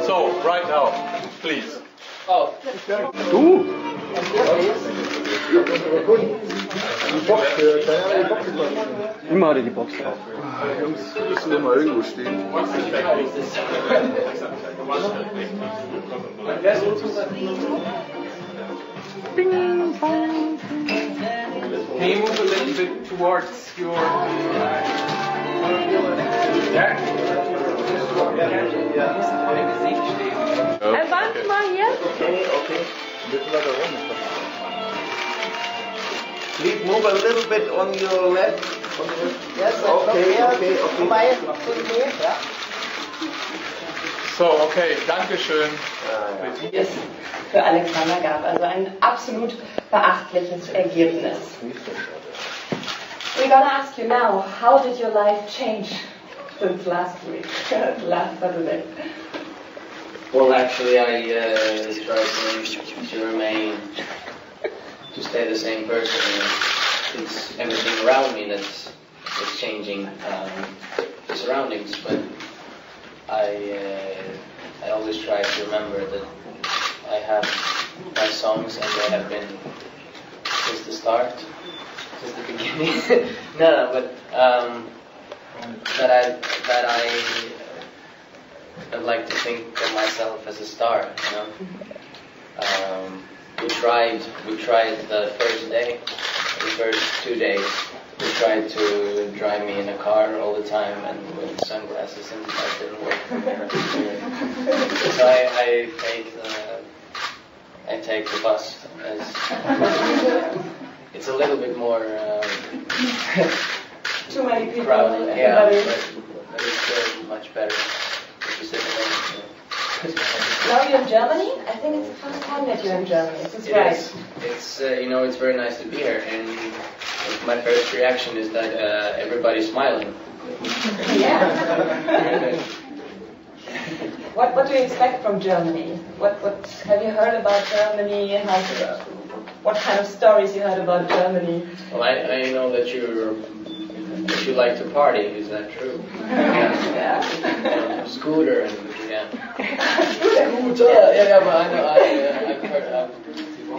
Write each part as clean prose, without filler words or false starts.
So, right now, please. Oh. Du? Immer hatte die Box drauf. Jungs, müssen immer irgendwo stehen. Bing, bong. Can you move a little bit towards your... Warte mal hier. Okay. Please move a little bit on your left. Yes, okay. So, okay, danke schön. Es für Alexander gab. Also ein absolut beachtliches Ergebnis. We're gonna ask you now, how did your life change since last week, last Saturday? Well, actually, I try to remain, to stay the same person. It's everything around me that's changing, the surroundings. But I always try to remember that I have my songs, and they have been since the start, since the beginning. But I'd like to think of myself as a star, you know. We tried the first day, the first 2 days. We tried to drive me in a car all the time and with sunglasses, and that didn't work. So I take the bus as it's a little bit more Too many people. crowded, yeah, but it's still much better. Now you're in Germany? I think it's the first time that you're in Germany. Is this right? It's it's very nice to be here, and my first reaction is that everybody's smiling. Yeah. What do you expect from Germany? What have you heard about Germany? What kind of stories you heard about Germany? Well, I know that you like to party. Is that true? Yeah. Scooter and yeah. Yeah, but I know. I've heard.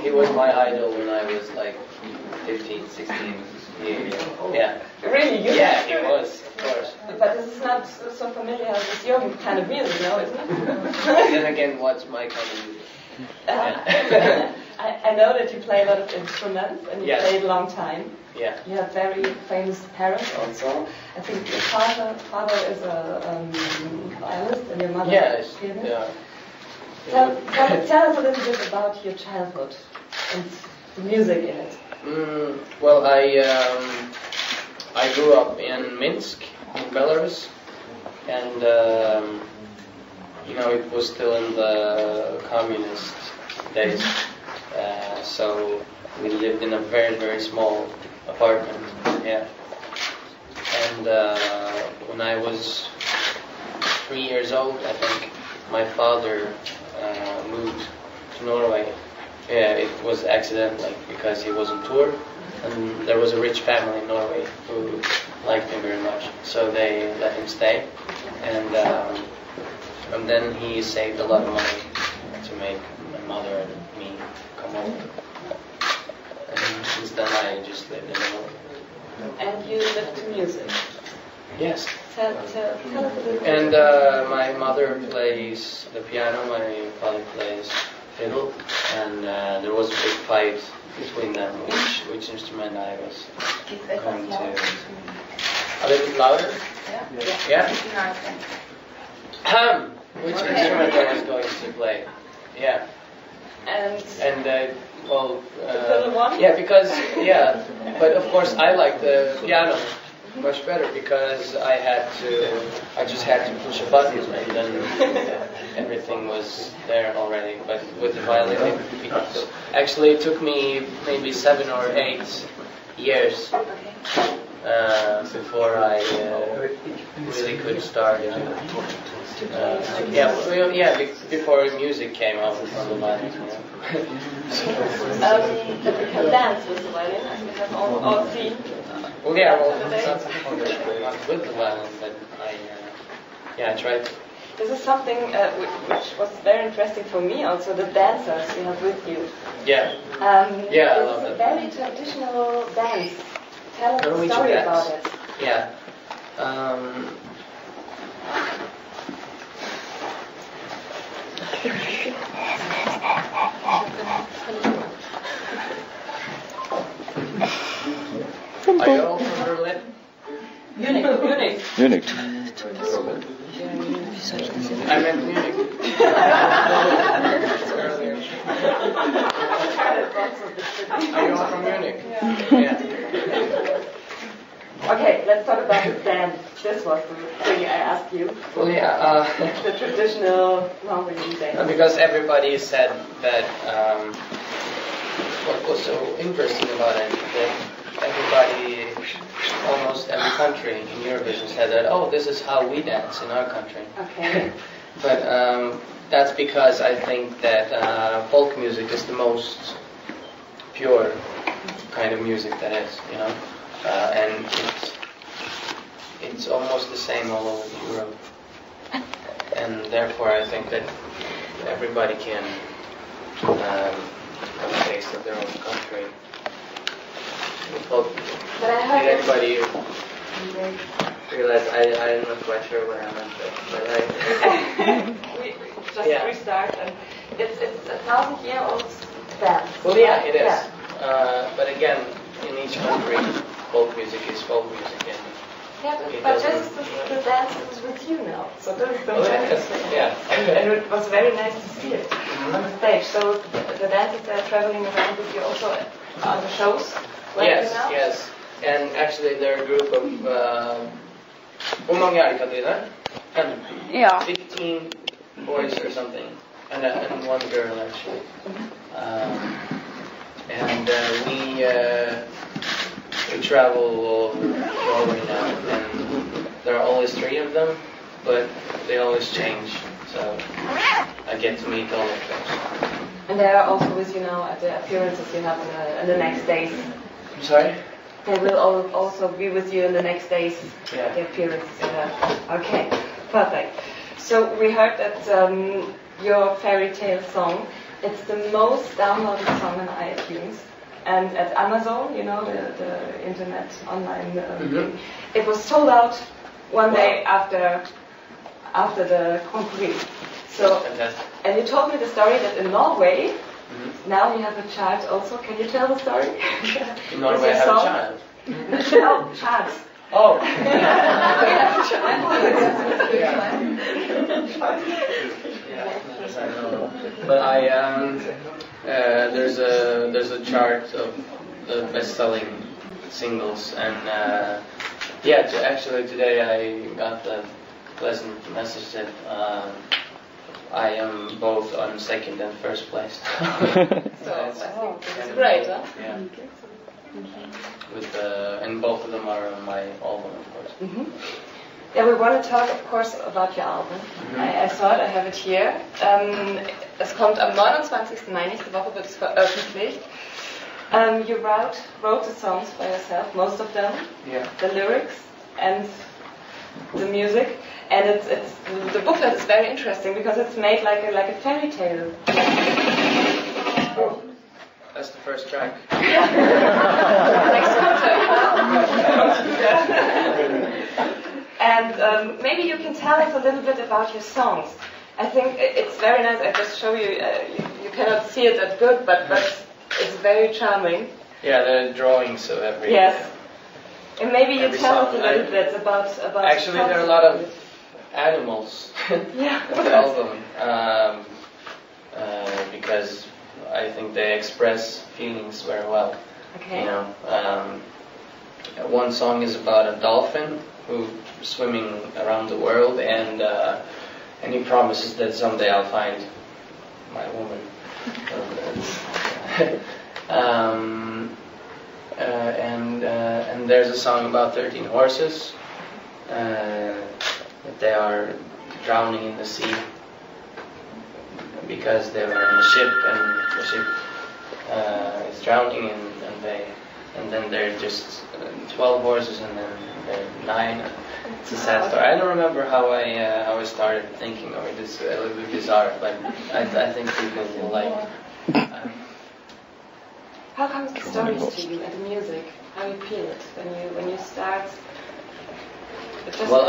He was my idol when I was like 15, 16. Yeah. Really? Yeah, he was, of course. But this is not so familiar with your kind of music, no, isn't it? Then again, what's my kind of music? I know that you play a lot of instruments and you played a long time. Yeah. You have very famous parents also. I think your father is a violinist and your mother is a pianist. Yeah. Tell us a little bit about your childhood and the music in it. Well, I grew up in Minsk, in Belarus, and it was still in the communist days. So we lived in a very, very small apartment. Yeah. And when I was 3 years old, I think, my father moved to Norway. Yeah, it was accidentally because he was on tour, and there was a rich family in Norway who liked him very much, so they let him stay. And then he saved a lot of money to make my mother and me come over. And since then I just lived in Norway. And you live to music. Yes. Tell us a little bit. And my mother plays the piano, my father plays fiddle, and there was a big fight between them, which instrument I was going to... A little bit louder? Yeah? Which instrument I was going to play. Yeah. And well... yeah, because, but of course I like the piano much better because I just had to push a button and then everything was there already. But with the violin, it took me maybe 7 or 8 years before I really could start. Before music came out on the violin. But you can dance with the violin, and you have all three. Well, not with the violin, but Yeah, I tried to. This is something which was very interesting for me also, the dancers you have with you. Yeah. Yeah, I love it's a it. very traditional dance. Tell us a Norwegian story dance. about it. Yeah. Are you all from Berlin? Munich. Munich. I meant Munich. Earlier. Are you all from Munich? Yeah. Okay, let's talk about the dance. This was the thing I asked you. Well, yeah. The traditional Norwegian dance. Because everybody said that what was so interesting about it, that everybody, almost every country in Eurovision said that, oh, this is how we dance in our country. Okay. But that's because I think that folk music is the most pure kind of music that is, you know, and it's almost the same all over Europe, and therefore I think that everybody can have a taste of their own country. Folk music. But I heard Did anybody realize I'm not quite sure what I meant, but we just Yeah. restart, and it's 1,000-year-old dance. well, yeah, it is. Yeah. But again, in each country, folk music is folk music, and Yeah, It but doesn't- this is the dance is with you now, so this is the Oh, yeah, dance. yeah. And it was very nice to see it on the stage. So the dancers are traveling around with you also on the shows. Right Yes, now? yes. And actually, they're a group of. Hur många är det, Katarina? 15 boys or something, and one girl actually. And we travel all over Norway now, and there are always 3 of them, but they always change. So I get to meet all of them. And they are also with you now at the appearances you have in the next days. I'm sorry. They will also be with you in the next days, Yeah. the appearances you have. Okay, perfect. So we heard that your fairy tale song, it's the most downloaded song on iTunes. And at Amazon, you know, the internet online thing, it was sold out one day after the Grand Prix. So, Fantastic. and you told me the story that in Norway, now you have a child also. Can you tell the story? In Norway, I have a child. No, child. Oh. But there's a chart of the best-selling singles, and actually today I got the pleasant message that I am both on second and first place. So I think it's great, huh? Yeah. And both of them are on my album, of course. Yeah, we want to talk, of course, about your album. I saw it, I have it here. Es kommt am 29. Mai, nächste Woche wird es veröffentlicht. You wrote the songs by yourself, most of them, Yeah. the lyrics and the music. And it's the booklet is very interesting because it's made like a fairy tale. That's the first track. And maybe you can tell us a little bit about your songs. I think it's very nice. I just show you. You cannot see it that good, but it's very charming. Yeah, the drawings of every. Yes. And maybe you Every tell us a song, little bit about. Actually, there are a lot of animals Yeah. in the album, because I think they express feelings very well. Okay. You know, one song is about a dolphin who's swimming around the world, and he promises that someday I'll find my woman. And there's a song about 13 horses that they are drowning in the sea because they were in a ship, and the ship is drowning, and they and then there are just 12 horses, and then there are 9. It's a sad story. I don't remember how I started thinking of it. It's a little bit bizarre, but I think people will like. How comes the stories to you and the music? How you feel it when you start? Well,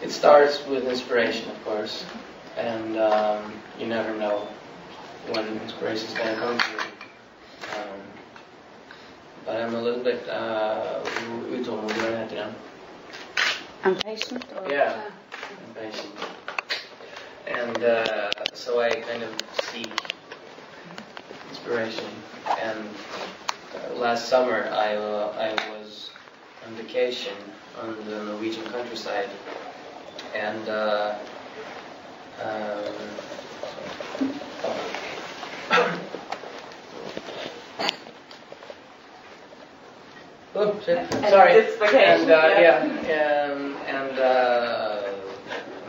it starts with inspiration, of course, and you never know when inspiration is going to come to you. But I'm a little bit Impatient? Or? Yeah, impatient. And so I kind of seek inspiration. And last summer I was on vacation on the Norwegian countryside, and oh, shit. Sorry. It's vacation. And I'm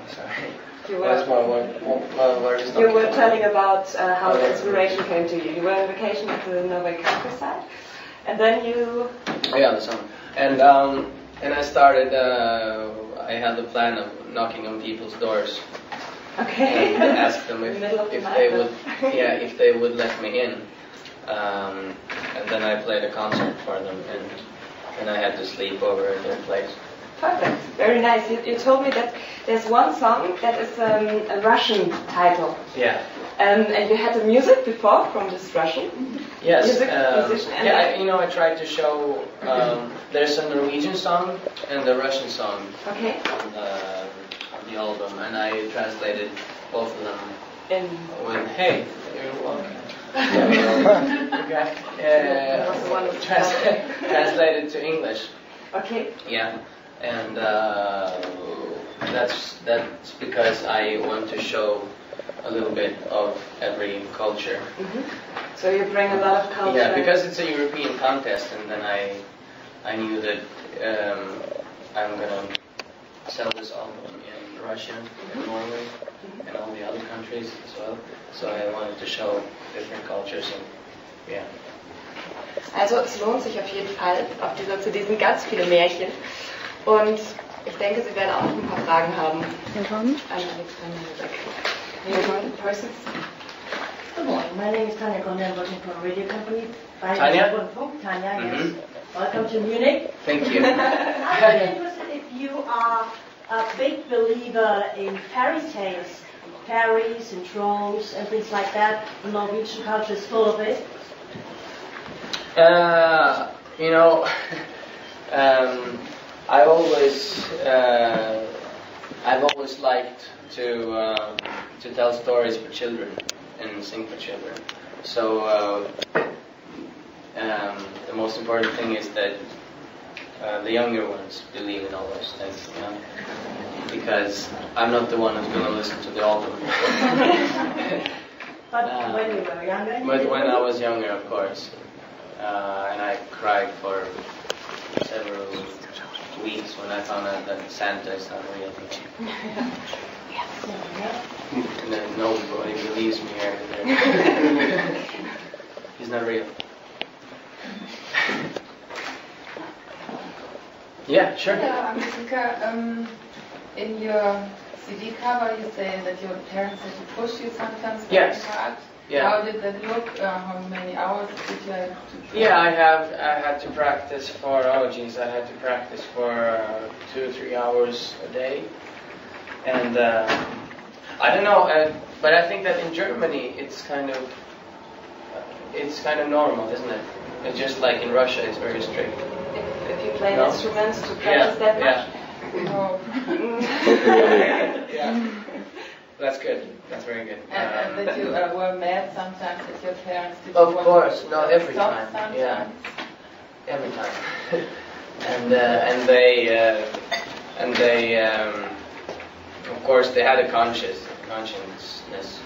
sorry. You were were telling about how the inspiration came to you. You were on vacation at the Norwegian countryside, and then you. Yeah, the summer. And I started. I had the plan of knocking on people's doors Okay. and ask them if they would, if they would let me in. And then I played a concert for them, and I had to sleep over at their place. Perfect. Very nice. You told me that there's one song that is a Russian title. Yeah. And you had the music before from this Russian. Yes. Musician. I tried to show. There's a Norwegian song and a Russian song Okay. on the album, and I translated both of them. With hey, you're welcome. Translated to English. Okay. Yeah, and that's because I want to show a little bit of every culture. Mm-hmm. So you bring a lot of culture. Yeah, because it's a European contest, and then I knew that I'm gonna sell this album in Russia and Norway and all the other countries as well. So I wanted to show different cultures, and yeah. Also es lohnt sich auf jeden Fall zu diesen ganz viele Märchen. Und ich denke, Sie werden auch noch ein paar Fragen haben. An Alexander Rybak. Good morning. My name is Tanya Conde. I'm working for a radio company. Tanya? Tanya, yes. Welcome to Munich. Thank you. I'm interested if you are a big believer in fairy tales, fairies and trolls and things like that. The Norwegian culture is full of it. I've always liked to tell stories for children and sing for children. So the most important thing is that the younger ones believe in all those things, because I'm not the one who's going to listen to the album. But when you were younger? But when I was younger, of course. And I cried for several weeks when I found out that Santa is not real. And then nobody believes me here. He's not real. Yeah, sure. Yeah, Jessica, in your CD cover you say that your parents had to push you sometimes very hard. Yeah. How did that look? How many hours did you have to try? Yeah, I had to practice for, I had to practice for 2 or 3 hours a day. And I don't know, but I think that in Germany it's kind of normal, isn't it? It's just like in Russia, it's very strict. If you play instruments to practice that much? No. Yeah. That's good. That's very good. And that you were mad sometimes at your parents? Did Of you want course, to not every stop time. sometimes? Yeah, every time. and they, of course, they had a consciousness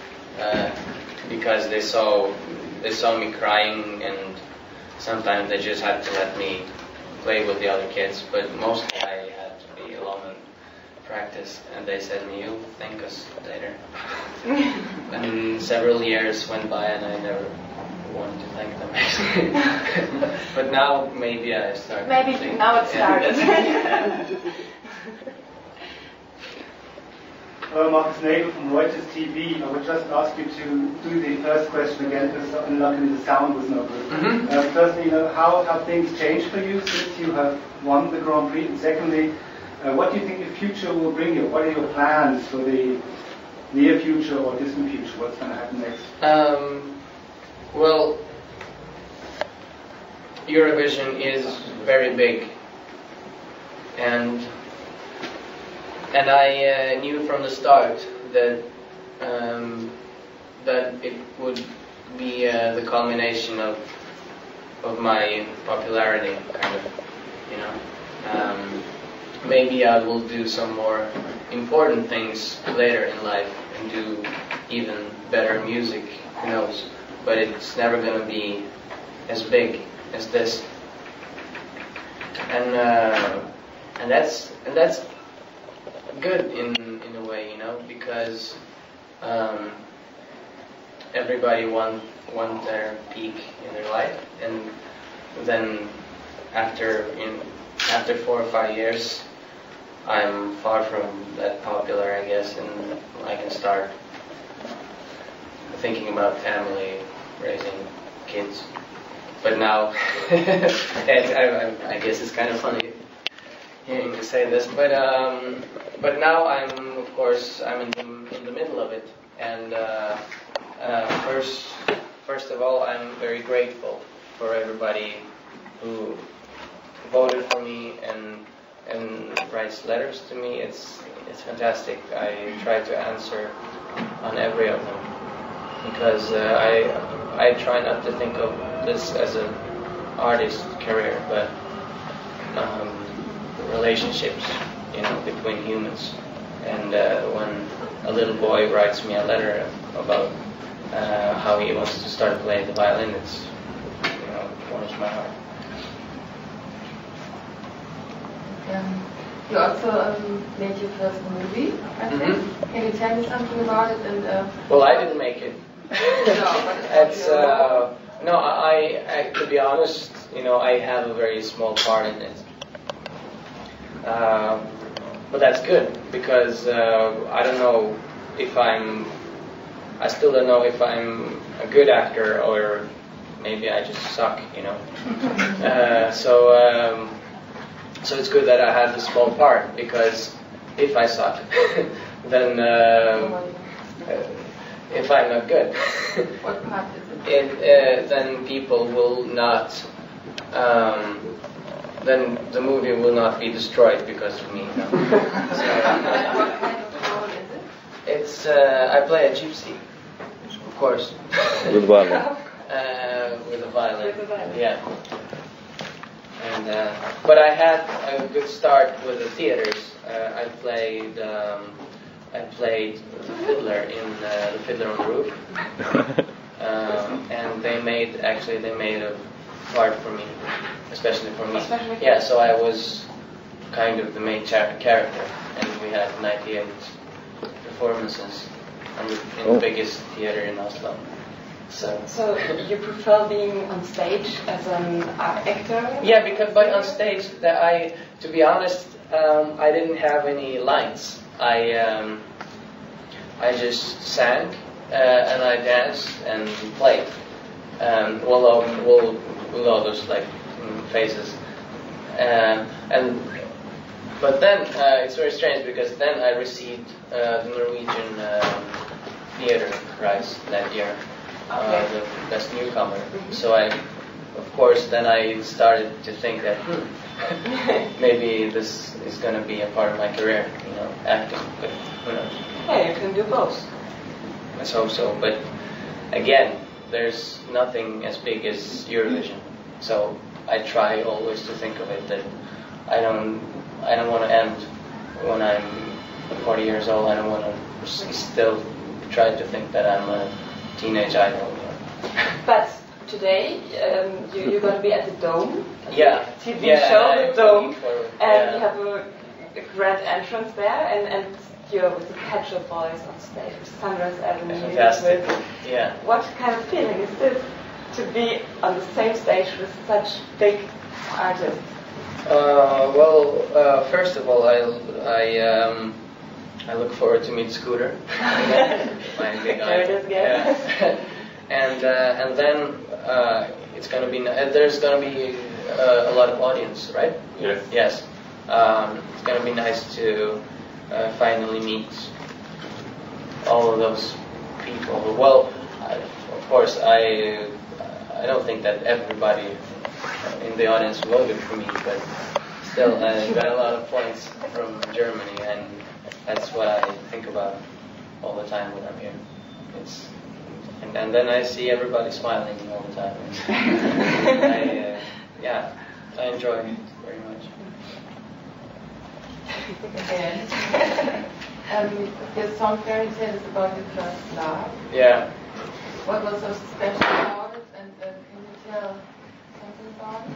because they saw me crying, and sometimes they just had to let me play with the other kids, but mostly I had to be alone and practice, and they said, you'll thank us later. And several years went by and I never want to thank them actually. But now maybe I start. Maybe now it started. Marcus Nagel from Reuters TV. I would just ask you to do the first question again, because luckily the sound was no good. Firstly, how have things changed for you since you have won the Grand Prix? And secondly, what do you think the future will bring you? What are your plans for the near future or distant future? What's going to happen next? Well, Eurovision is very big, and I knew from the start that that it would be the culmination of my popularity, kind of, you know. Maybe I will do some more important things later in life and do even better music, who knows? But it's never going to be as big as this, and that's good in a way, you know, because everybody want their peak in their life, and then after 4 or 5 years, I'm far from that popular, I guess, and I can start thinking about family, raising kids. But now, I guess it's kind of funny hearing to say this, but now I'm in the middle of it, and first of all, I'm very grateful for everybody who voted for me and writes letters to me. It's fantastic. I try to answer on every of them, because I try not to think of this as an artist career, but relationships, you know, between humans. And when a little boy writes me a letter about how he wants to start playing the violin, it's, you know, it warms my heart. You also made your first movie, I think. Mm-hmm. Can you tell me something about it? And well, I didn't make it. It's no, I to be honest, you know, I have a very small part in it. But that's good, because I don't know if I still don't know if I'm a good actor, or maybe I just suck, you know. So it's good that I have the small part, because if I suck, then if I'm not good, what part is it? Then people will not. Then the movie will not be destroyed because of me. No. What kind of role is it? It's I play a gypsy, of course. With violin. With a violin. With a violin. Yeah. And but I had a good start with the theaters. I played the fiddler in the Fiddler on the Roof, and they made a part for me, especially for me. Yeah, so I was kind of the main character, and we had 98 performances in the biggest theater in Oslo. So you prefer being on stage as an actor? Yeah, but on stage, to be honest, I didn't have any lines. I just sang and I danced and played, with all those like phases, but then it's very strange, because then I received the Norwegian Theatre Prize that year. The best newcomer. So of course, then I started to think that maybe this is going to be a part of my career, you know, acting. But who knows? Yeah, you can do both. Let's hope so. But again, there's nothing as big as Eurovision. So I try always to think of it that I don't want to end when I'm 40 years old. I don't want to still try to think that I'm a teenage idol. But today you're going to be at the Dome. Yeah. TV show, the Dome, and you yeah. have a grand entrance there, and you're with the Pet Shop Boys on stage, Sunrise Avenue. Fantastic. Yeah. What kind of feeling is this to be on the same stage with such big artists? First of all, I look forward to meet Scooter. My big There it is again. Yeah. and then it's gonna be there's gonna be a lot of audience, right? Yes. Yes. It's gonna be nice to finally meet all of those people. Well, of course, I don't think that everybody in the audience voted for me, but still, I got a lot of points from Germany, and that's what I think about all the time when I'm here. And then I see everybody smiling all the time. I enjoy it very much. Your song Fairy Tale is about your first love. Yeah. What was so special about it, and can you tell something about it?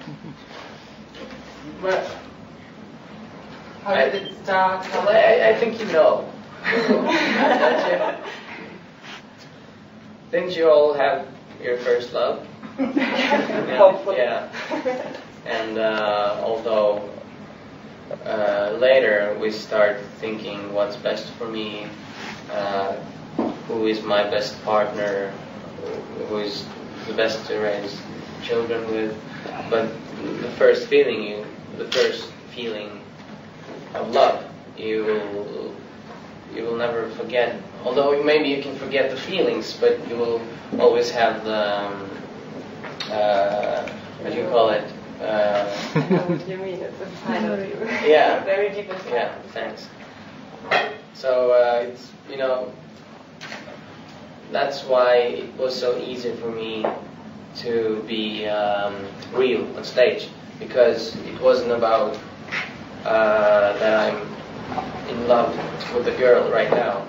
Well, How did it start? I think you know. Didn't you all have your first love? Hopefully. Yeah. And although later we start thinking what's best for me, who is my best partner, who is the best to raise children with, but the first feeling of love, you will never forget. Although maybe you can forget the feelings, but you will always have the what do you call it? I know what you mean. It's inside of you. Yeah. Very deep inside. Yeah. Thanks. So it's that's why it was so easy for me to be real on stage, because it wasn't about that I'm in love with the girl right now,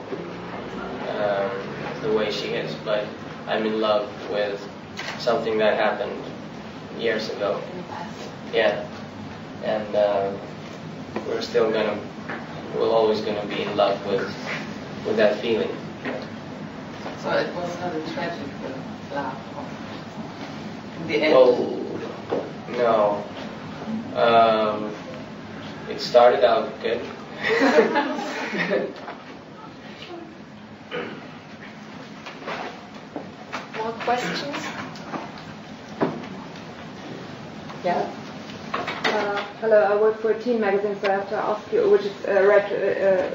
the way she is, but I'm in love with something that happened years ago. Yeah, and we're always gonna be in love with that feeling. So it was not a tragic love in the end? Well, no. It started out good. More questions? Yeah. Hello, I work for a teen magazine, so I have to ask you, which is read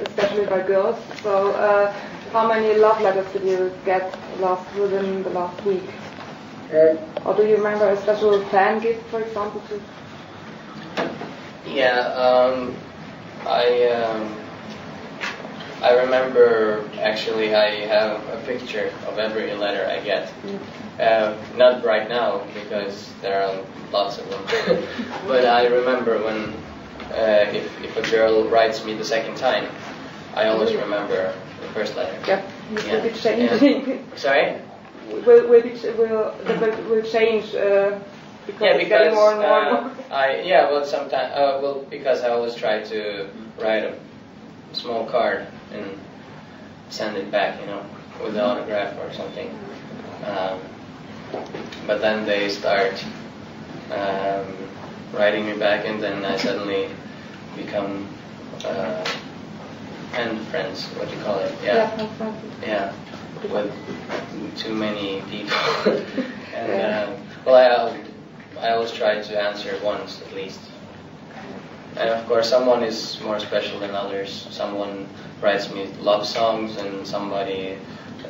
especially by girls. So, how many love letters did you get within the last week? Or do you remember a special fan gift, for example? Yeah, I remember, actually, I have a picture of every letter I get. Not right now, because there are lots of them. But I remember when, if a girl writes me the second time, I always remember the first letter. Yeah, will be changing. Yeah. Sorry? Will change because it's getting more and more. Because I always try to write a small card and send it back, with the autograph or something. But then they start writing me back, and then I suddenly become pen friends. What do you call it? Yeah. With too many people. And I always try to answer once at least. And of course, someone is more special than others. Someone writes me love songs, and somebody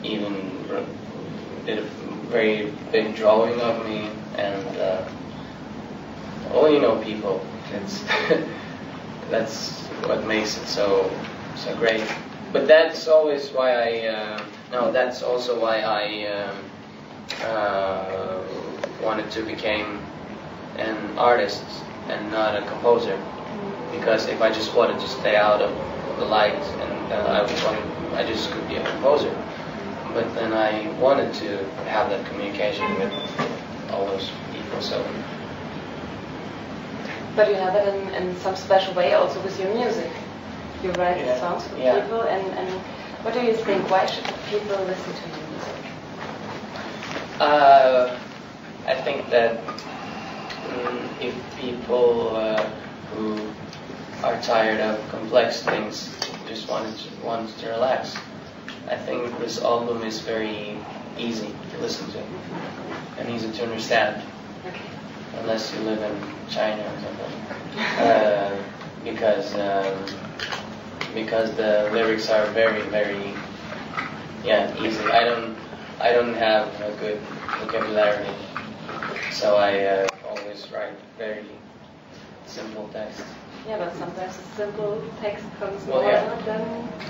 even did a very big drawing of me. And people. That's what makes it so great. But that's always why that's also why I wanted to become an artist and not a composer. Because if I just wanted to stay out of the light, and I just could be a composer. But then I wanted to have that communication with all those people. So. But you have it in some special way also with your music. You write songs for people, and what do you think? Why should people listen to your music? I think that if people who are tired of complex things just want to relax, I think this album is very easy to listen to and easy to understand, unless you live in China or something, because the lyrics are very, very easy. I don't have a good vocabulary, so I always write very simple text. Yeah, but sometimes a simple text comes more than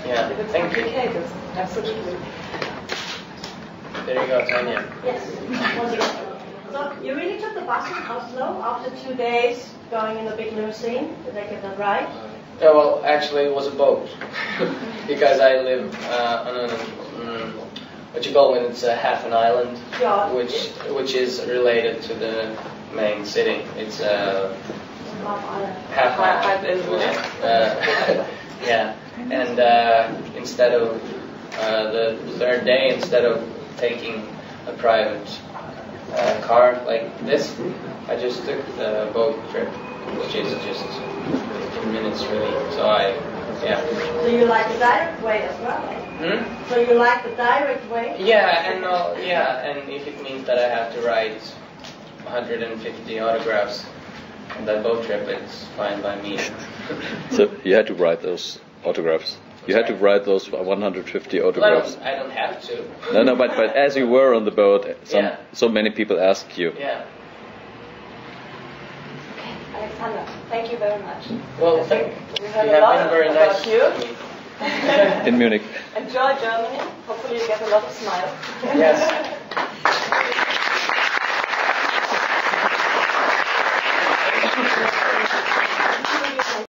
if it's complicated. Absolutely. There you go, Tanya. Yes. So you really took the bus in Oslo after 2 days going in a big limousine? Did I get that right? Yeah, well, actually it was a boat because I live on a what you call when it's half an island, which is related to the main city. It's half island. Yeah, and instead of the third day, instead of taking a private car like this, I just took the boat trip, which is just 15 minutes really. So you like the direct way as well? So you like the direct way? Yeah, and if it means that I have to write 150 autographs on that boat trip, it's fine by me. So you had to write those autographs? You had to write those 150 autographs? Well, I don't have to. No, but as you were on the boat, so many people asked you. Yeah. Alexander, thank you very much. Well, we heard you a have lot been very about nice you. In Munich. Enjoy Germany. Hopefully you get a lot of smiles. Yes.